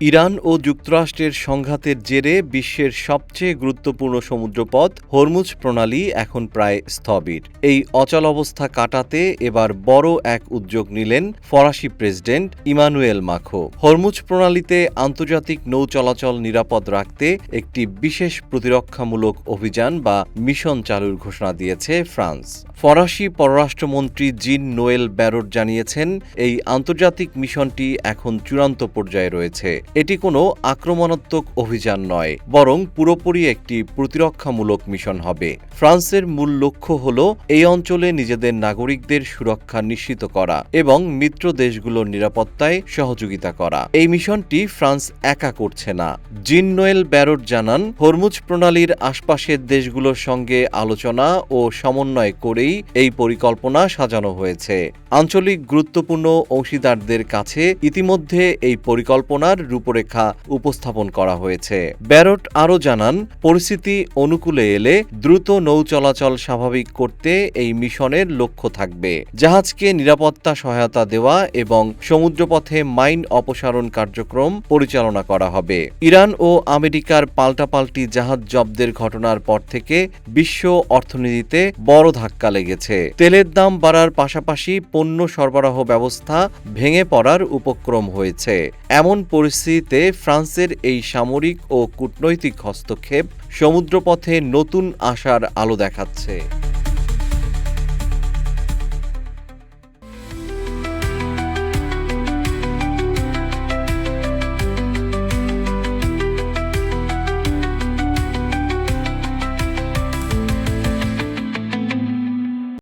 Iran ও যুক্তরাষ্ট্রের সংঘাতের জেরে বিশ্বের সবচেয়ে গুরুত্বপূর্ণ সমুদ্রপথ হরমুজ প্রণালী এখন প্রায় স্থবির। এই অচলাবস্থা কাটাতে এবার বড় এক উদ্যোগ নিলেন ফরাসি প্রেসিডেন্ট ইমানুয়েল মাখোঁ। হরমুজ প্রণালীতে আন্তর্জাতিক নৌ চলাচল নিরাপদ রাখতে একটি বিশেষ প্রতিরক্ষামূলক অভিযান বা মিশন চালুর ঘোষণা দিয়েছে ফ্রান্স। ফরাসি পররাষ্ট্রমন্ত্রী জিন নোয়েল ব্যারট জানিয়েছেন, এই আন্তর্জাতিক মিশনটি এখন চূড়ান্ত পর্যায়ে রয়েছে। এটি কোনো আক্রমণাত্মক অভিযান নয়, বরং পুরোপুরি একটি প্রতিরক্ষামূলক মিশন হবে। ফ্রান্সের মূল লক্ষ্য হল এই অঞ্চলে নিজেদের নাগরিকদের সুরক্ষা নিশ্চিত করা এবং মিত্র দেশগুলোর নিরাপত্তায় সহযোগিতা করা। এই মিশনটি ফ্রান্স একা করছে না। জিন নোয়েল ব্যারট জানান, হরমুজ প্রণালীর আশপাশের দেশগুলোর সঙ্গে আলোচনা ও সমন্বয় করেই এই পরিকল্পনা সাজানো হয়েছে। আঞ্চলিক গুরুত্বপূর্ণ অংশীদারদের কাছে ইতিমধ্যে এই পরিকল্পনার রূপরেখা উপস্থাপন করা হয়েছে। ব্যারট আরও জানান, পরিস্থিতি অনুকূলে এলে দ্রুত নৌ চলাচল স্বাভাবিক করতে এই মিশনের লক্ষ্য থাকবে। জাহাজকে নিরাপত্তা সহায়তা দেওয়া এবং সমুদ্রপথে মাইন অপসারণ কার্যক্রম পরিচালনা করা হবে। ইরান ও আমেরিকার পাল্টাপাল্টি জাহাজ জব্দের ঘটনার পর থেকে বিশ্ব অর্থনীতিতে বড় ধাক্কা লেগেছে। তেলের দাম বাড়ার পাশাপাশি পণ্য সরবরাহ ব্যবস্থা ভেঙে পড়ার উপক্রম হয়েছে। এমন পরিস্থিতিতে ফ্রান্সের এই সামরিক ও কূটনৈতিক হস্তক্ষেপ সমুদ্রপথে নতুন আশার আলো দেখাচ্ছে।